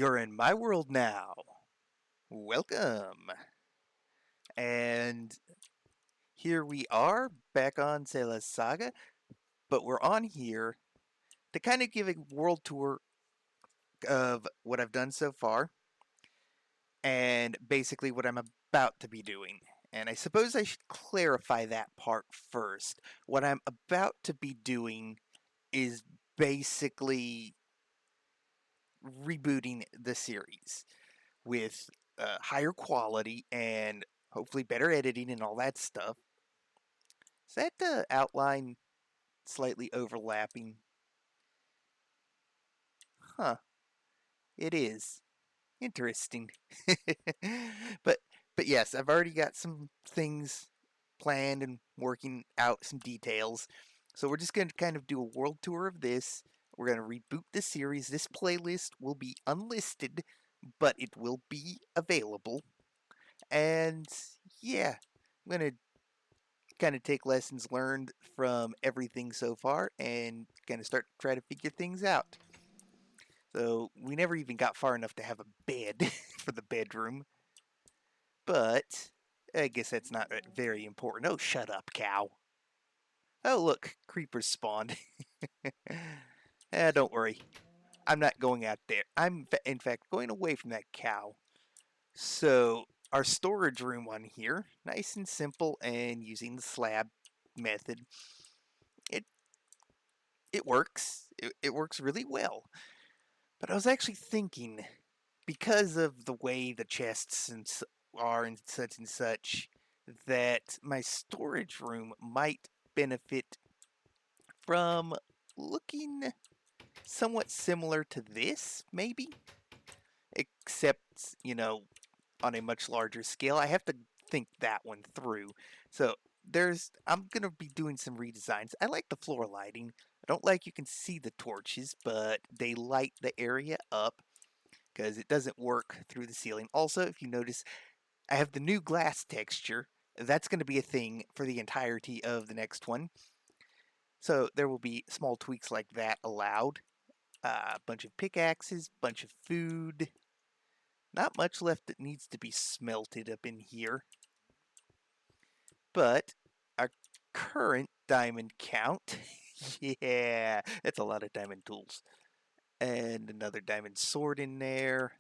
You're in my world now. Welcome. And here we are back on Selah's Saga, but we're on here to kind of give a world tour of what I've done so far and basically what I'm about to be doing. And I suppose I should clarify that part first. What I'm about to be doing is basically rebooting the series with higher quality and hopefully better editing and all that stuff. Is that the outline slightly overlapping? Huh, it is. Interesting. but but yes, I've already got some things planned and working out some details. So we're just going to kind of do a world tour of this. We're going to reboot the series. This playlist will be unlisted, but it will be available. And yeah, I'm going to kind of take lessons learned from everything so far and kind of start to try to figure things out. So we never even got far enough to have a bed for the bedroom. But I guess that's not very important. Oh, shut up, cow. Oh, look, creepers spawned. Don't worry. I'm not going out there. I'm, in fact, going away from that cow. So, our storage room on here, nice and simple, and using the slab method, it it works. It works really well. But I was actually thinking, because of the way the chests are and such, that my storage room might benefit from looking somewhat similar to this, maybe? Except, on a much larger scale. I have to think that one through. So I'm going to be doing some redesigns. I like the floor lighting. I don't like you can see the torches, but they light the area up because it doesn't work through the ceiling. Also, if you notice, I have the new glass texture. That's going to be a thing for the entirety of the next one. So there will be small tweaks like that allowed. A bunch of pickaxes, bunch of food. Not much left that needs to be smelted up in here. But our current diamond count, yeah, that's a lot of diamond tools. And another diamond sword in there.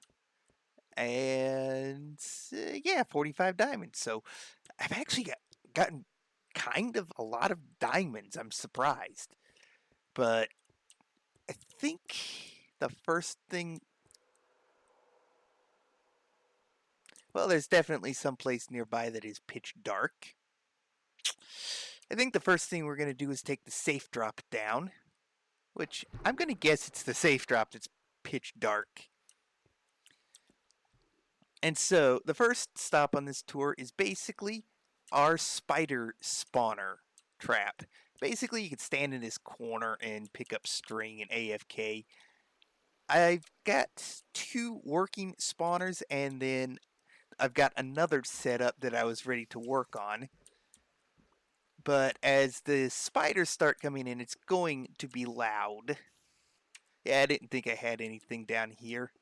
And yeah, 45 diamonds. So I've actually gotten kind of a lot of diamonds. I'm surprised. But I think the first thing... Well, there's definitely some place nearby that is pitch dark. I think the first thing we're going to do is take the safe drop down. Which, I'm going to guess it's the safe drop that's pitch dark. And so, the first stop on this tour is basically our spider spawner trap. Basically, you can stand in this corner and pick up string and AFK. I've got 2 working spawners, and then I've got another setup that I was ready to work on. But as the spiders start coming in, it's going to be loud. Yeah, I didn't think I had anything down here.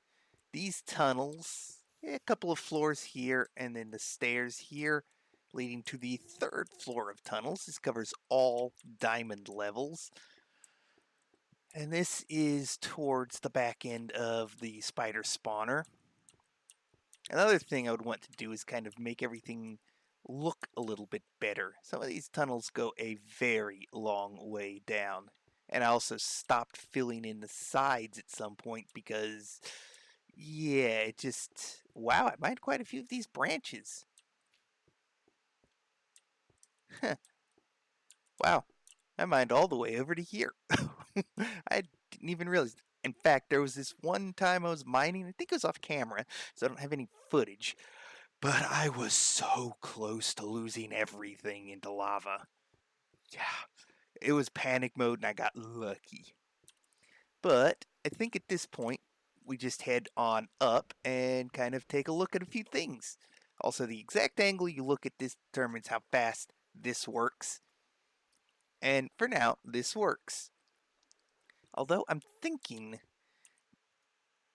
These tunnels, a couple of floors here, and then the stairs here, leading to the 3rd floor of tunnels. This covers all diamond levels. And this is towards the back end of the spider spawner. Another thing I would want to do is kind of make everything look a little bit better. Some of these tunnels go a very long way down. And I also stopped filling in the sides at some point because, yeah, it just... Wow, I mined quite a few of these branches. Huh. Wow, I mined all the way over to here. I didn't even realize. In fact, there was this one time I was mining, I think it was off camera, so I don't have any footage, but I was so close to losing everything into lava. Yeah, it was panic mode and I got lucky. But I think at this point, we just head on up and kind of take a look at a few things. Also, the exact angle you look at this determines how fast this works. And for now, this works. Although I'm thinking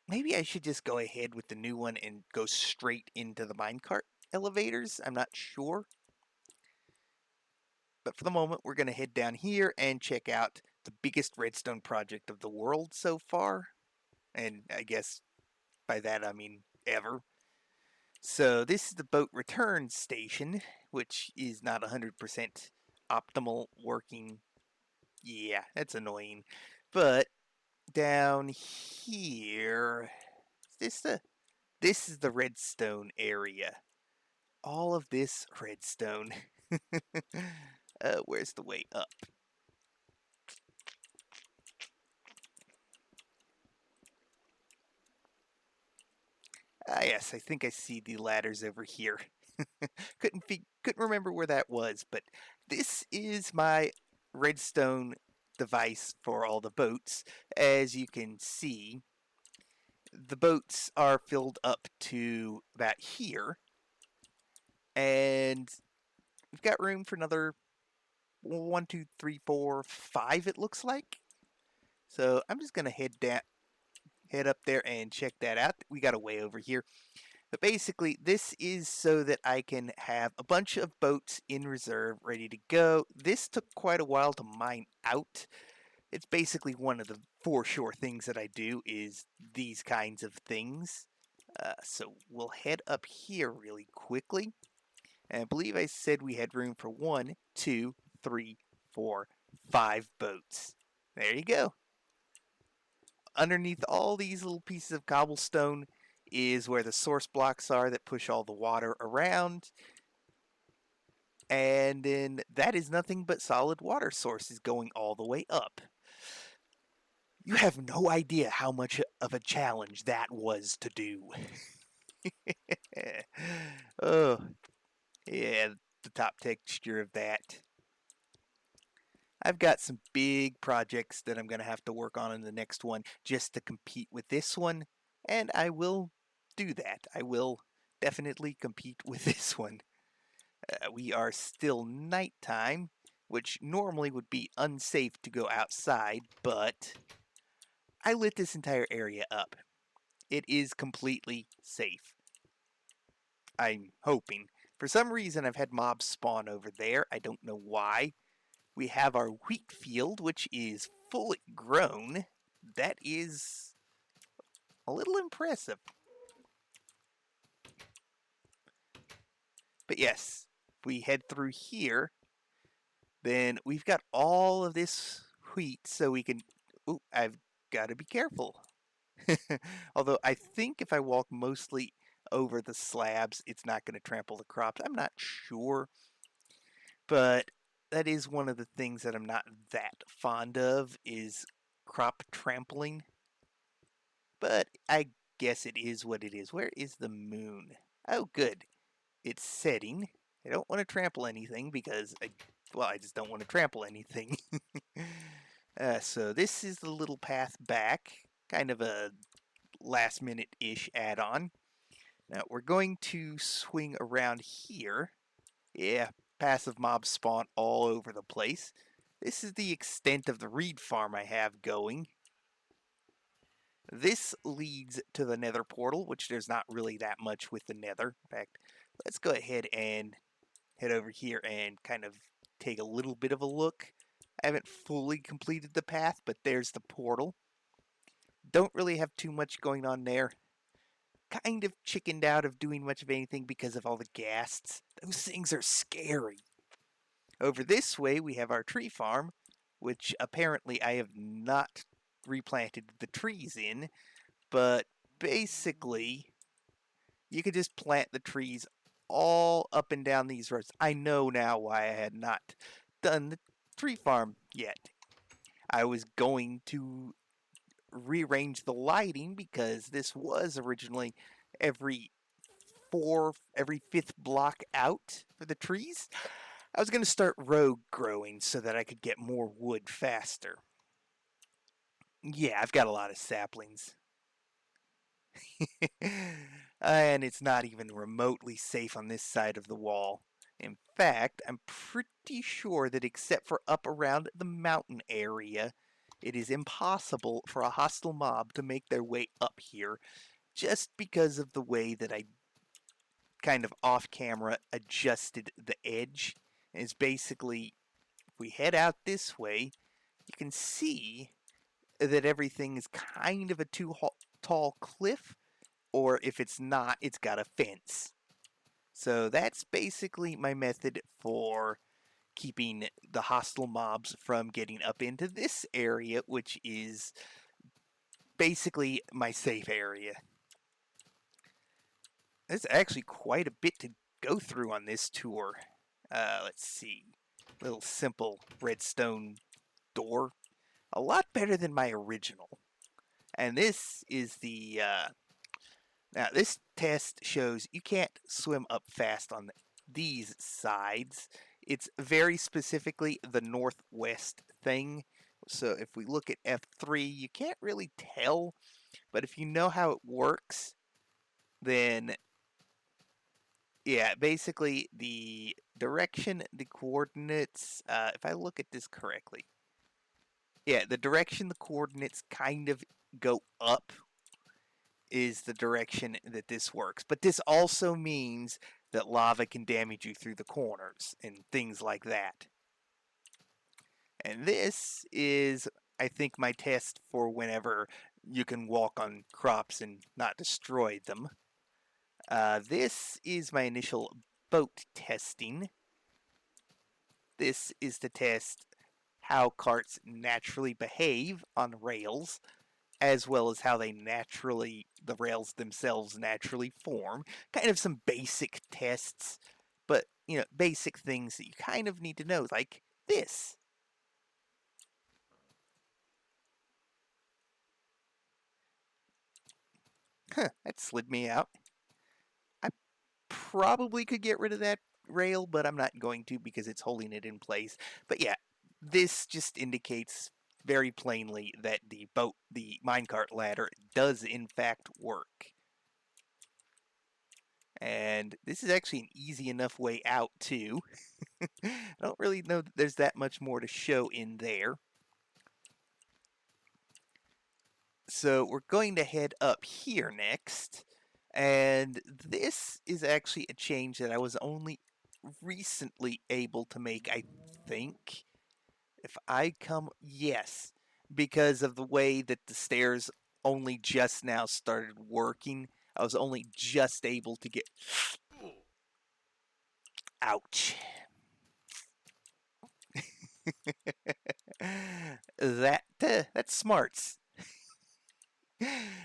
maybe I should just go ahead with the new one and go straight into the minecart elevators. I'm not sure. But for the moment, we're going to head down here and check out the biggest redstone project of the world so far. And I guess by that I mean ever. So this is the boat return station, which is not 100% optimal working. Yeah, that's annoying. But down here, this is the redstone area. All of this redstone. Where's the way up? Ah, yes, I think I see the ladders over here. couldn't remember where that was, but this is my redstone device for all the boats. As you can see, the boats are filled up to about here, and we've got room for another 1, 2, 3, 4, 5. It looks like. So I'm just gonna head up there and check that out. We got a way over here. But basically, this is so that I can have a bunch of boats in reserve ready to go. This took quite a while to mine out. It's basically one of the for sure things that I do is these kinds of things. So we'll head up here really quickly. And I believe I said we had room for 1, 2, 3, 4, 5 boats. There you go. Underneath all these little pieces of cobblestone is where the source blocks are that push all the water around. And then that is nothing but solid water sources going all the way up. You have no idea how much of a challenge that was to do. Oh, yeah, the top texture of that. I've got some big projects that I'm going to have to work on in the next one just to compete with this one, and I will do that. I will definitely compete with this one. We are still nighttime, which normally would be unsafe to go outside, but I lit this entire area up. It is completely safe. I'm hoping. For some reason, I've had mobs spawn over there. I don't know why. We have our wheat field, which is fully grown. That is a little impressive. But yes, if we head through here, then we've got all of this wheat so we can... Ooh, I've got to be careful. Although I think if I walk mostly over the slabs, it's not going to trample the crops. I'm not sure. But that is one of the things that I'm not that fond of is crop trampling. But I guess it is what it is. Where is the moon? Oh, good. It's setting. I don't want to trample anything because, I just don't want to trample anything. So this is the little path back. Kind of a last minute-ish add-on. Now we're going to swing around here. Yeah, passive mobs spawn all over the place. This is the extent of the reed farm I have going. This leads to the nether portal, which there's not really that much with the nether. In fact, let's go ahead and head over here and kind of take a little bit of a look. I haven't fully completed the path, but there's the portal. Don't really have too much going on there. Kind of chickened out of doing much of anything because of all the ghasts. Those things are scary. Over this way, we have our tree farm, which apparently I have not replanted the trees in, but basically, you could just plant the trees all up and down these roads. I know now why I had not done the tree farm yet. I was going to rearrange the lighting because this was originally every fifth block out for the trees. I was going to start row growing so that I could get more wood faster. Yeah, I've got a lot of saplings. And it's not even remotely safe on this side of the wall. In fact, I'm pretty sure that except for up around the mountain area, it is impossible for a hostile mob to make their way up here just because of the way that I kind of off camera adjusted the edge. And it's basically, if we head out this way, you can see that everything is kind of a too tall cliff, or if it's not, it's got a fence. So that's basically my method for keeping the hostile mobs from getting up into this area, which is basically my safe area. There's actually quite a bit to go through on this tour. Let's see. Little simple redstone door. A lot better than my original. And this is the... now, this test shows you can't swim up fast on these sides. It's very specifically the northwest thing. So if we look at F3, you can't really tell. But if you know how it works, then yeah, basically the direction, the coordinates, if I look at this correctly, yeah, the direction the coordinates kind of go up is the direction that this works. But this also means that lava can damage you through the corners and things like that. And this is, I think, my test for whenever you can walk on crops and not destroy them. This is my initial boat testing. This is to test how carts naturally behave on rails, as well as how the rails themselves naturally form. Kind of some basic tests, but, basic things that you kind of need to know, like this. Huh, that slid me out. I probably could get rid of that rail, but I'm not going to because it's holding it in place. But yeah, this just indicates very plainly that the minecart ladder does in fact work. And this is actually an easy enough way out too. I don't really know that there's that much more to show in there. So we're going to head up here next. And this is actually a change that I was only recently able to make, I think. If I come, yes, because of the way that the stairs only just now started working. I was only just able to get... Ouch. That's smarts.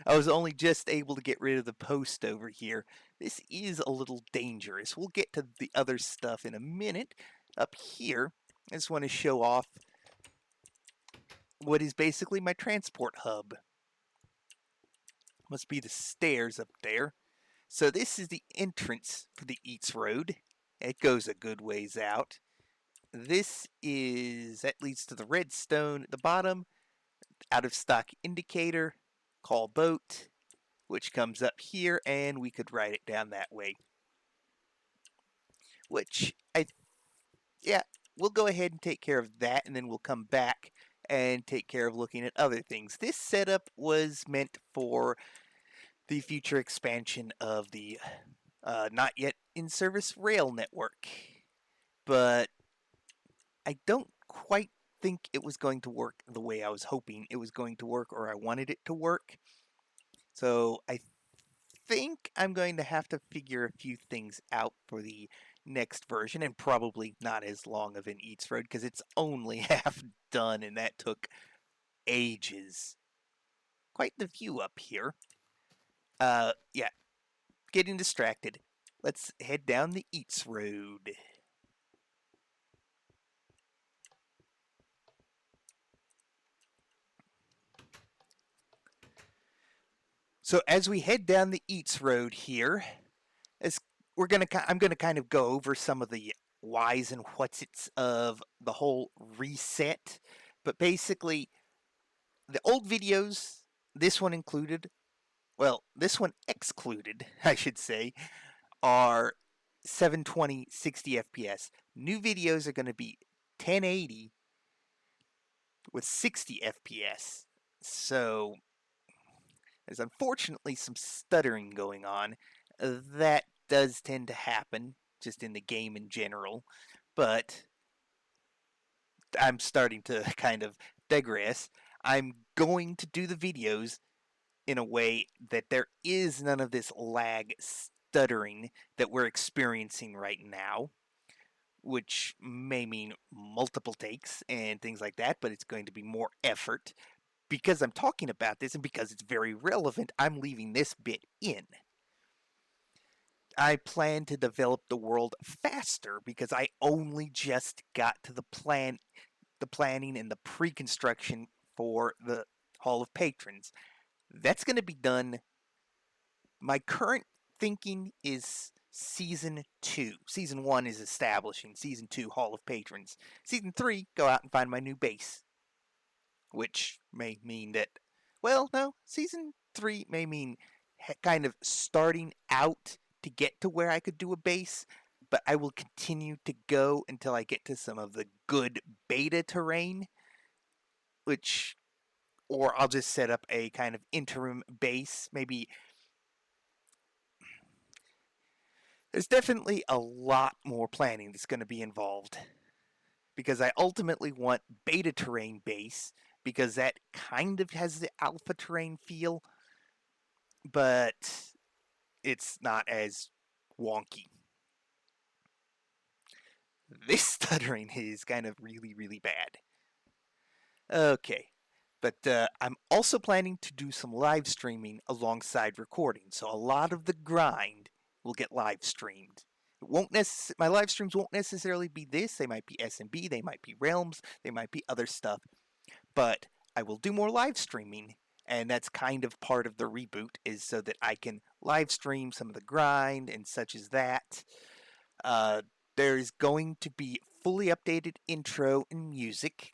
I was only just able to get rid of the post over here. This is a little dangerous. We'll get to the other stuff in a minute. Up here, I just want to show off what is basically my transport hub. Must be the stairs up there. So this is the entrance for the Eats Road. It goes a good ways out. That leads to the redstone at the bottom. Out of stock indicator. Call boat, which comes up here, and we could write it down that way. We'll go ahead and take care of that, and then we'll come back and take care of looking at other things. This setup was meant for the future expansion of the not yet in service rail network, but I don't quite think it was going to work the way I was hoping it was going to work, or I wanted it to work. So I think I'm going to have to figure a few things out for the next version, and probably not as long of an Eats Road because it's only half done, and that took ages. Quite the view up here. Yeah, getting distracted. Let's head down the Eats Road. So as we head down the Eats Road here, I'm gonna kind of go over some of the whys and what's it's of the whole reset. But basically, the old videos, this one included, well, this one excluded, I should say, are 720 60 FPS. New videos are going to be 1080 with 60 FPS. So there's unfortunately some stuttering going on. That does tend to happen just in the game in general, but I'm starting to kind of digress. I'm going to do the videos in a way that there is none of this lag stuttering that we're experiencing right now, which may mean multiple takes and things like that, but it's going to be more effort. Because I'm talking about this and because it's very relevant, I'm leaving this bit in. I plan to develop the world faster because I only just got to the planning and the pre-construction for the Hall of Patrons. That's going to be done. My current thinking is season 2. Season 1 is establishing. Season 2, Hall of Patrons. Season 3, go out and find my new base. Which may mean that, well, no, season 3 may mean kind of starting out to get to where I could do a base, but I will continue to go until I get to some of the good beta terrain, which, or I'll just set up a kind of interim base. Maybe there's definitely a lot more planning that's going to be involved because I ultimately want beta terrain base because that kind of has the alpha terrain feel, but it's not as wonky. This stuttering is kind of really, really bad. Okay, but I'm also planning to do some live streaming alongside recording, so a lot of the grind will get live streamed. It won't my live streams won't necessarily be this. They might be S&B, they might be Realms, they might be other stuff, but I will do more live streaming, and that's kind of part of the reboot, is so that I can live stream some of the grind and such as that. There's going to be fully updated intro and music.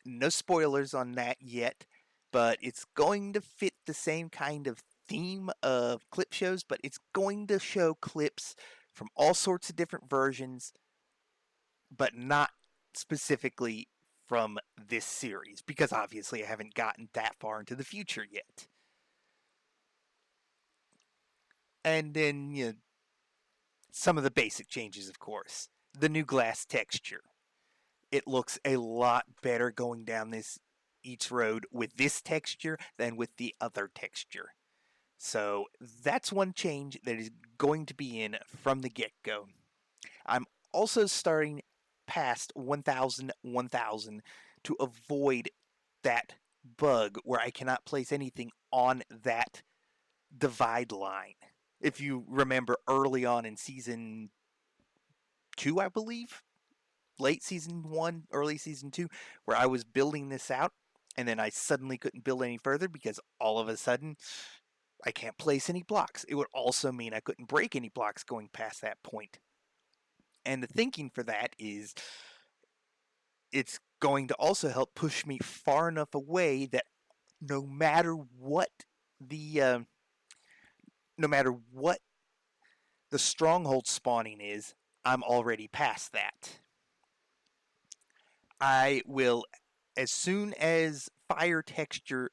No spoilers on that yet, but it's going to fit the same kind of theme of clip shows, but it's going to show clips from all sorts of different versions, but not specifically from this series, because obviously I haven't gotten that far into the future yet. And then, some of the basic changes, of course. The new glass texture. It looks a lot better going down each road with this texture than with the other texture. So that's one change that is going to be in from the get-go. I'm also starting past 1000 to avoid that bug where I cannot place anything on that divide line. If you remember early on in season 2, I believe, late season 1, early season 2, where I was building this out and then I suddenly couldn't build any further because all of a sudden I can't place any blocks. It would also mean I couldn't break any blocks going past that point. And the thinking for that is it's going to also help push me far enough away that no matter what the no matter what the stronghold spawning is, I'm already past that. I will, as soon as fire texture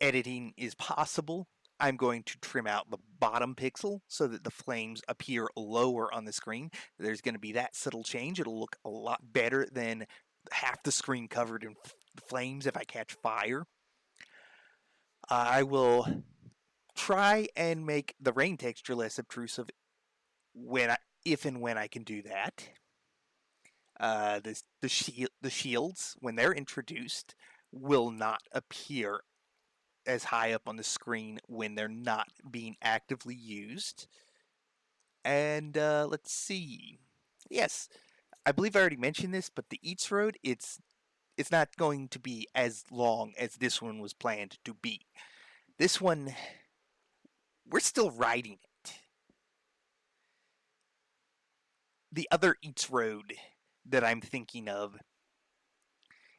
editing is possible, I'm going to trim out the bottom pixel so that the flames appear lower on the screen. There's going to be that subtle change. It'll look a lot better than half the screen covered in flames if I catch fire. I will try and make the rain texture less obtrusive if and when I can do that. The shields, when they're introduced, will not appear as high up on the screen when they're not being actively used. And let's see. Yes, I believe I already mentioned this, but the Eats Road, it's not going to be as long as this one was planned to be. This one, we're still riding it. The other Eats Road that I'm thinking of,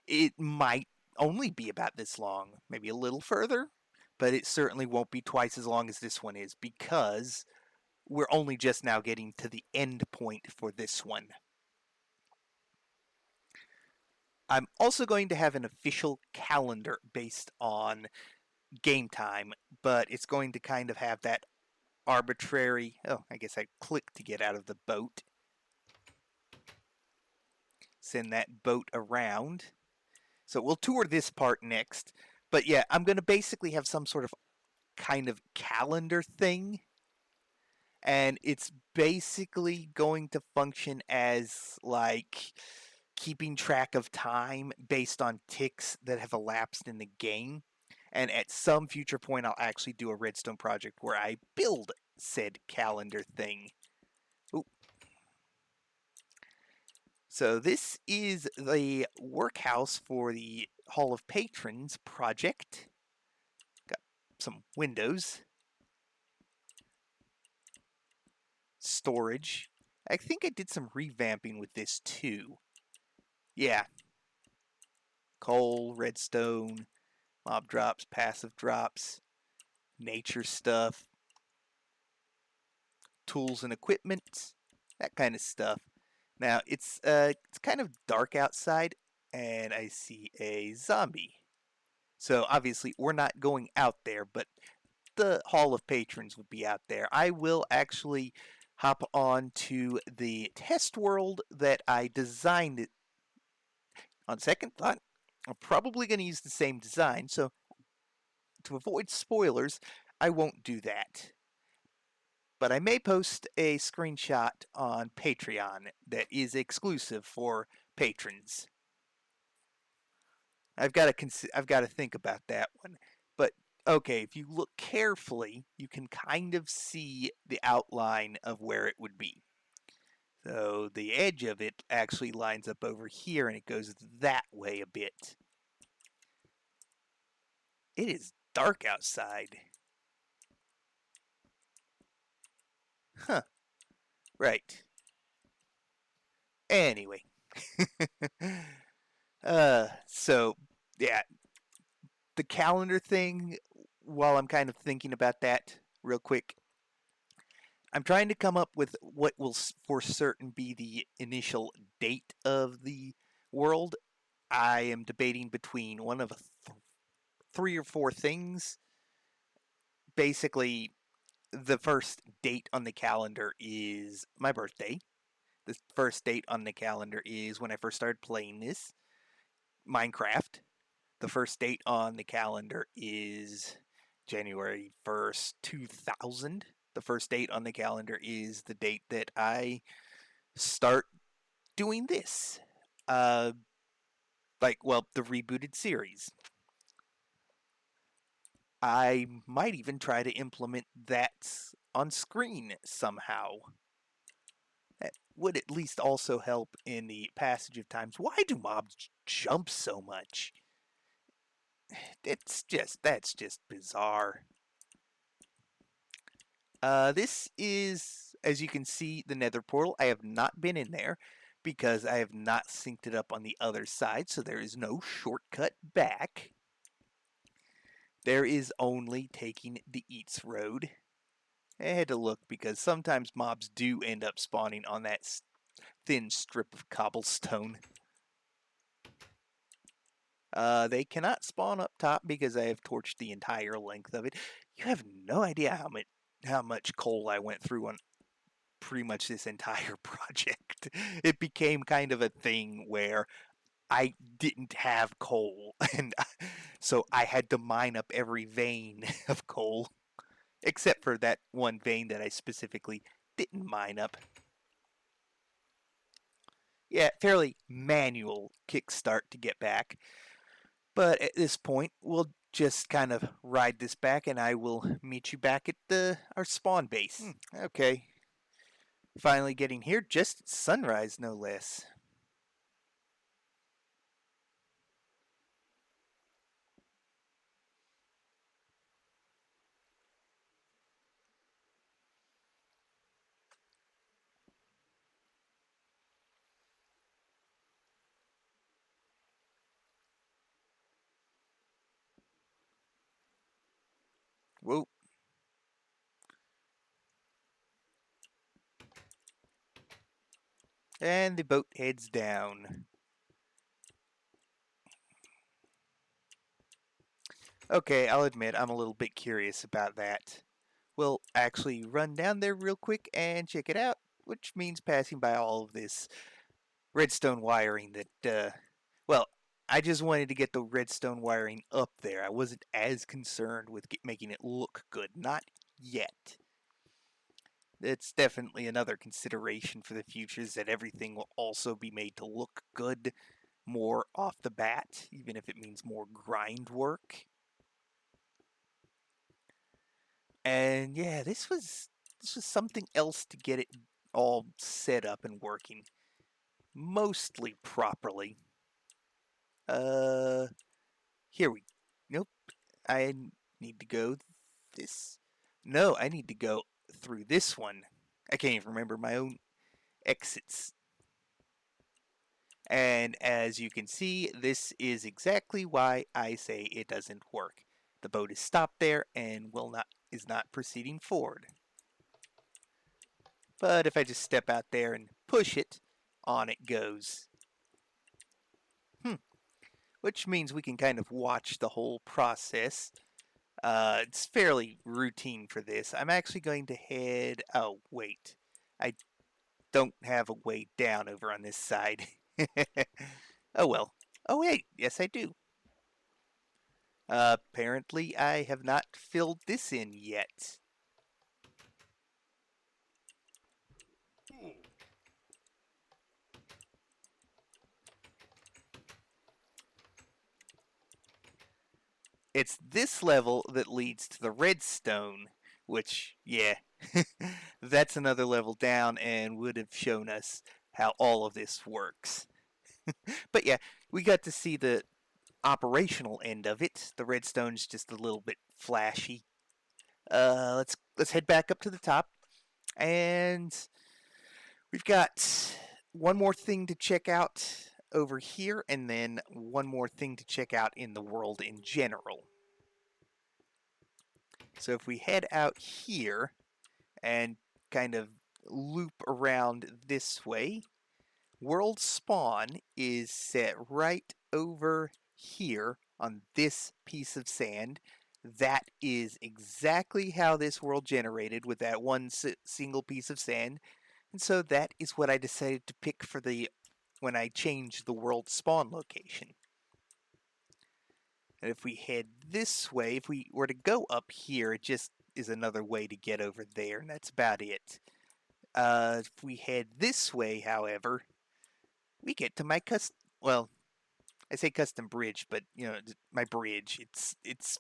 it might only be about this long, maybe a little further, but it certainly won't be twice as long as this one is because we're only just now getting to the end point for this one. I'm also going to have an official calendar based on game time, but it's going to kind of have that arbitrary. Oh, I guess I click to get out of the boat. Send that boat around. So we'll tour this part next. But yeah, I'm going to basically have some sort of kind of calendar thing. And it's basically going to function as like keeping track of time based on ticks that have elapsed in the game. And at some future point, I'll actually do a redstone project where I build said calendar thing. Ooh. So this is the workhouse for the Hall of Patrons project. Got some windows. Storage. I think I did some revamping with this too. Yeah. Coal, redstone, mob drops, passive drops, nature stuff, tools and equipment, that kind of stuff. Now it's kind of dark outside, and I see a zombie. So obviously we're not going out there, but the Hall of Patrons will be out there. I will actually hop on to the test world that I designed. On second thought, I'm probably going to use the same design, so to avoid spoilers, I won't do that. But I may post a screenshot on Patreon that is exclusive for patrons. I've got to think about that one. But okay, if you look carefully, you can kind of see the outline of where it would be. So the edge of it actually lines up over here and it goes that way a bit. It is dark outside. Huh. Right. Anyway. So yeah, the calendar thing, while I'm kind of thinking about that real quick, I'm trying to come up with what will for certain be the initial date of the world. I am debating between one of three or four things. Basically, the first date on the calendar is my birthday. The first date on the calendar is when I first started playing this Minecraft. The first date on the calendar is January 1st, 2000. The first date on the calendar is the date that I start doing this. Uh, the rebooted series. I might even try to implement that on screen somehow. That would at least also help in the passage of times. Why do mobs jump so much? That's just bizarre. This is, as you can see, the Nether portal. I have not been in there because I have not synced it up on the other side, so there is no shortcut back. There is only taking the Eats road. I had to look because sometimes mobs do end up spawning on that thin strip of cobblestone. They cannot spawn up top because I have torched the entire length of it. You have no idea how much coal I went through on pretty much this entire project. It became kind of a thing where I didn't have coal, and so I had to mine up every vein of coal, except for that one vein that I specifically didn't mine up. Yeah, fairly manual kickstart to get back. But at this point, we'll just kind of ride this back, and I will meet you back at our spawn base. Okay. Finally getting here, just at sunrise, no less. Whoa. And the boat heads down. Okay, I'll admit I'm a little bit curious about that. We'll actually run down there real quick and check it out, which means passing by all of this redstone wiring well, I just wanted to get the redstone wiring up there. I wasn't as concerned with making it look good. Not yet. It's definitely another consideration for the future is that everything will also be made to look good more off the bat, even if it means more grind work. And yeah, this was something else to get it all set up and working mostly properly. Uh Here we Nope. I need to go this. No, I need to go through this one. I can't even remember my own exits. And as you can see, this is exactly why I say it doesn't work. The boat is stopped there and is not proceeding forward. But if I just step out there and push it, on it goes. Which means we can kind of watch the whole process. It's fairly routine for this. I'm actually going to head. Oh, wait. I don't have a way down over on this side. Oh, well. Oh, wait. Yes, I do. Apparently, I have not filled this in yet. It's this level that leads to the redstone, which, yeah, that's another level down and would have shown us how all of this works. But yeah, we got to see the operational end of it. The redstone's just a little bit flashy. Let's head back up to the top, and we've got one more thing to check out over here, and then one more thing to check out in the world in general. So if we head out here and kind of loop around this way, world spawn is set right over here on this piece of sand. That is exactly how this world generated with that one single piece of sand. And so that is what I decided to pick for when I changed the world spawn location. And if we head this way, if we were to go up here, it just is another way to get over there, and that's about it. If we head this way, however, we get to my well, I say custom bridge, but my bridge. It's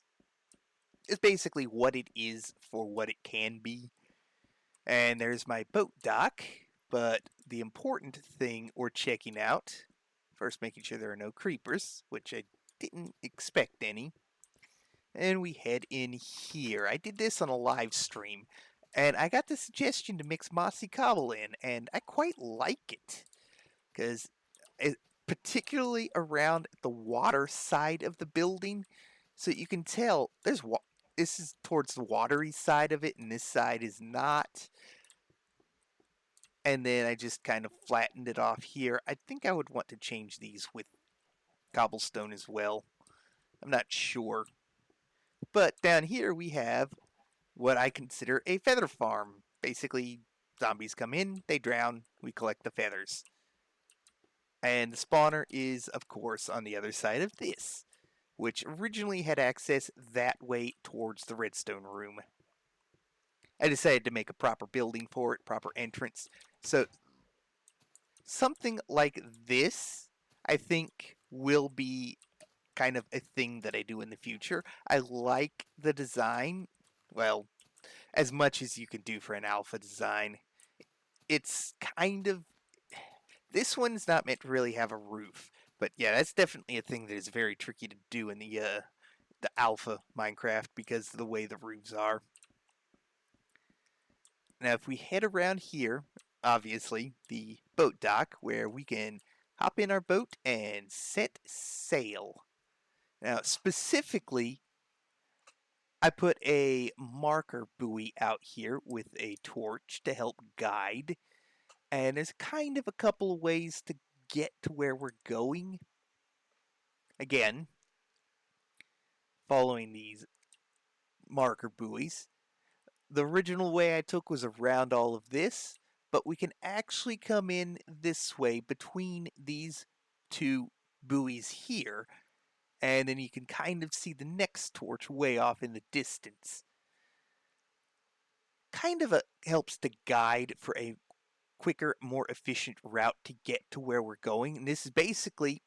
basically what it is for what it can be. And there's my boat dock. But the important thing we're checking out, first making sure there are no creepers, which I didn't expect any. And we head in here. I did this on a live stream, and I got the suggestion to mix mossy cobble in, and I quite like it because particularly around the water side of the building, so you can tell this is towards the watery side of it, and this side is not. And then I just kind of flattened it off here. I think I would want to change these with cobblestone as well. I'm not sure. But down here we have what I consider a feather farm. Basically, zombies come in, they drown, we collect the feathers. And the spawner is, of course, on the other side of this, which originally had access that way towards the redstone room. I decided to make a proper building for it, proper entrance. So something like this, I think, will be kind of a thing that I do in the future. I like the design, well, as much as you can do for an alpha design. It's kind of this one's not meant to really have a roof, but yeah, that's definitely a thing that is very tricky to do in the alpha Minecraft because of the way the roofs are. Now, if we head around here, obviously the boat dock where we can hop in our boat and set sail. Now, specifically, I put a marker buoy out here with a torch to help guide. And there's kind of a couple of ways to get to where we're going. Again, following these marker buoys. The original way I took was around all of this, but we can actually come in this way between these two buoys here, and then you can kind of see the next torch way off in the distance. Kind of helps to guide for a quicker, more efficient route to get to where we're going. And this is basically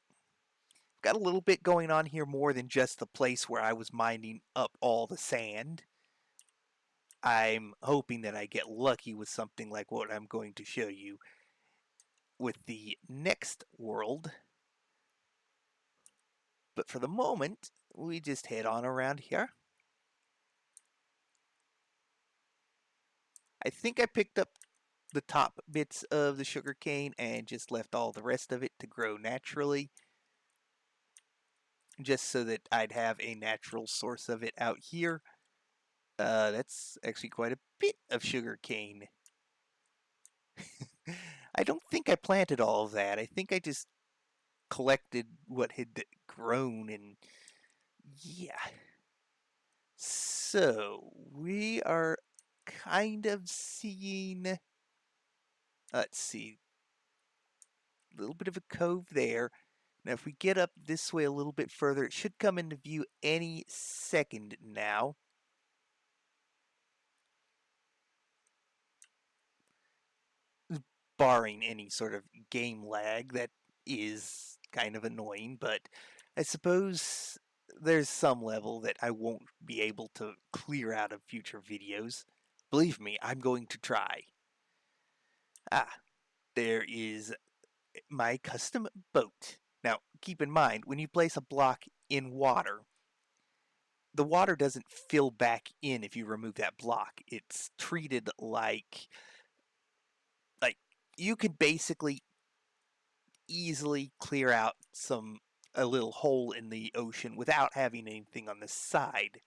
got a little bit going on here more than just the place where I was mining up all the sand. I'm hoping that I get lucky with something like what I'm going to show you with the next world. But for the moment, we just head on around here. I think I picked up the top bits of the sugarcane and just left all the rest of it to grow naturally, just so that I'd have a natural source of it out here. That's actually quite a bit of sugarcane. I don't think I planted all of that. I think I just collected what had grown, and yeah. So we are kind of seeing, let's see, a little bit of a cove there. Now if we get up this way a little bit further, it should come into view any second now. Barring any sort of game lag that is kind of annoying, but I suppose there's some level that I won't be able to clear out of future videos. Believe me, I'm going to try. There is my custom boat. Now, keep in mind, when you place a block in water, the water doesn't fill back in if you remove that block. It's treated like you could basically easily clear out a little hole in the ocean without having anything on the side.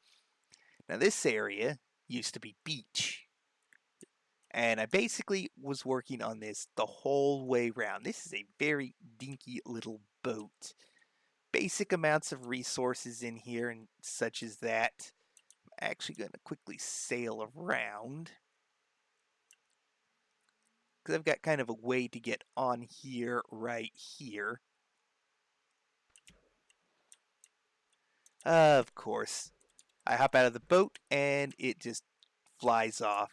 Now this area used to be beach, and I basically was working on this the whole way around. This is a very dinky little boat. Basic amounts of resources in here and such as that. I'm actually going to quickly sail around because I've got kind of a way to get on here right here. Of course, I hop out of the boat and it just flies off.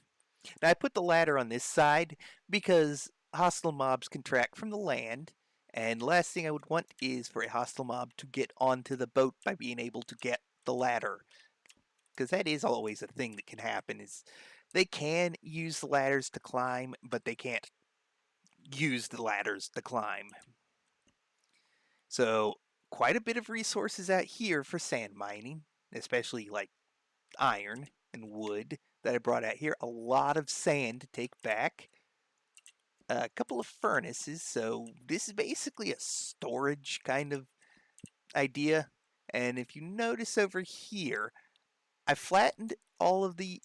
Now I put the ladder on this side because hostile mobs can track from the land, and the last thing I would want is for a hostile mob to get onto the boat by being able to get the ladder. Because that is always a thing that can happen, is they can use the ladders to climb, but they can't use the ladders to climb. So quite a bit of resources out here for sand mining, especially like iron and wood that I brought out here. A lot of sand to take back. A couple of furnaces, so this is basically a storage kind of idea. And if you notice over here, I flattened all of the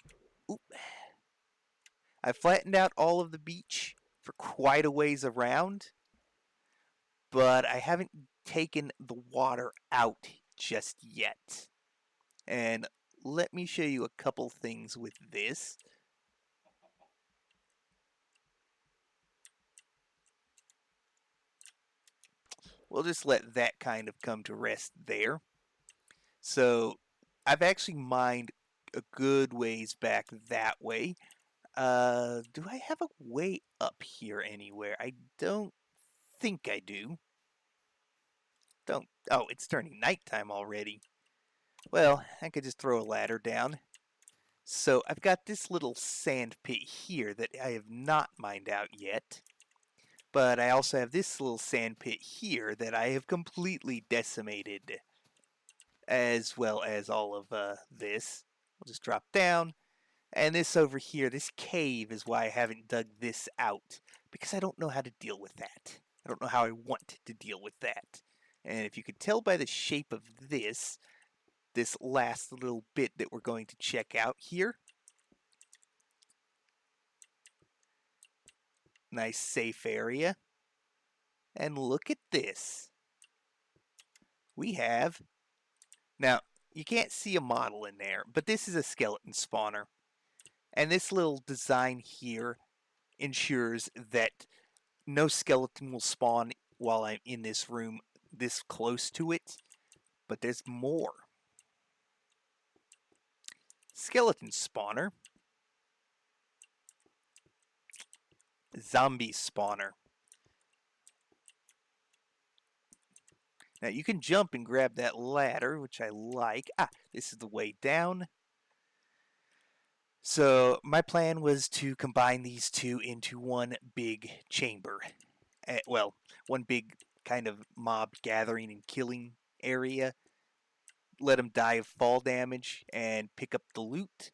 I flattened out all of the beach for quite a ways around, but I haven't taken the water out just yet. And let me show you a couple things with this. We'll just let that kind of come to rest there. So I've actually mined a good ways back that way. Do I have a way up here anywhere? I don't think I do. Oh, it's turning nighttime already. Well, I could just throw a ladder down. So I've got this little sand pit here that I have not mined out yet. But I also have this little sand pit here that I have completely decimated, as well as all of this. We'll just drop down. And this over here, this cave, is why I haven't dug this out, because I don't know how to deal with that. I don't know how I want to deal with that. And if you could tell by the shape of this last little bit that we're going to check out here. Nice safe area. And look at this. We have, now you can't see a model in there, but this is a skeleton spawner. And this little design here ensures that no skeleton will spawn while I'm in this room this close to it. But there's more. Skeleton spawner. Zombie spawner. Now you can jump and grab that ladder, which I like. This is the way down. So my plan was to combine these two into one big chamber. Well, one big kind of mob gathering and killing area. Let them die of fall damage and pick up the loot.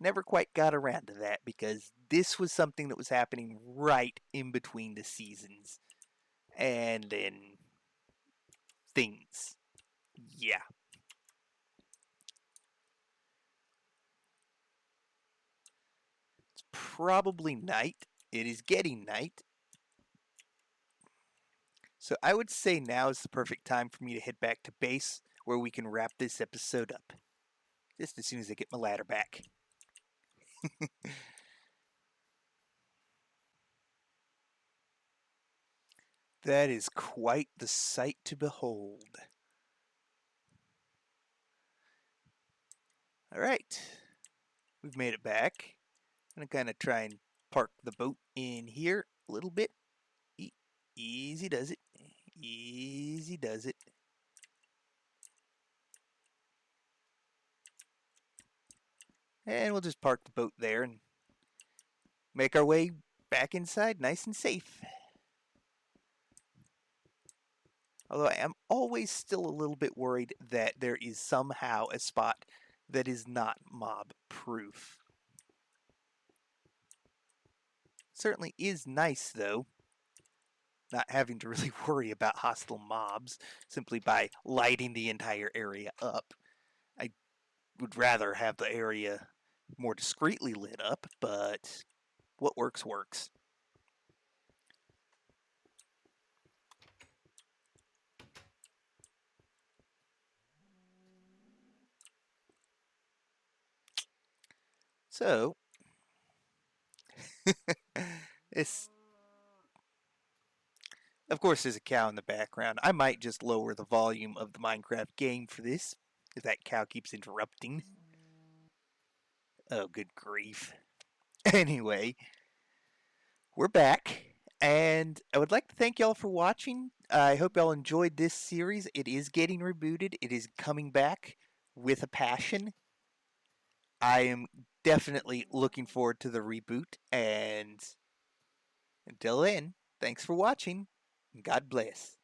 Never quite got around to that because this was something that was happening right in between the seasons. And then things. Yeah. It's probably night. It is getting night. So I would say now is the perfect time for me to head back to base where we can wrap this episode up. Just as soon as I get my ladder back. That is quite the sight to behold. Alright. We've made it back. I'm going to kind of try and park the boat in here a little bit. Easy does it. Easy does it. And we'll just park the boat there and make our way back inside nice and safe. Although I am always still a little bit worried that there is somehow a spot that is not mob proof. Certainly is nice though, not having to really worry about hostile mobs simply by lighting the entire area up. I would rather have the area more discreetly lit up, but what works works. So, this, of course, there's a cow in the background. I might just lower the volume of the Minecraft game for this, if that cow keeps interrupting. Oh, good grief. Anyway, we're back, and I would like to thank y'all for watching. I hope y'all enjoyed this series. It is getting rebooted. It is coming back with a passion. I am definitely looking forward to the reboot, and until then, thanks for watching, and God bless.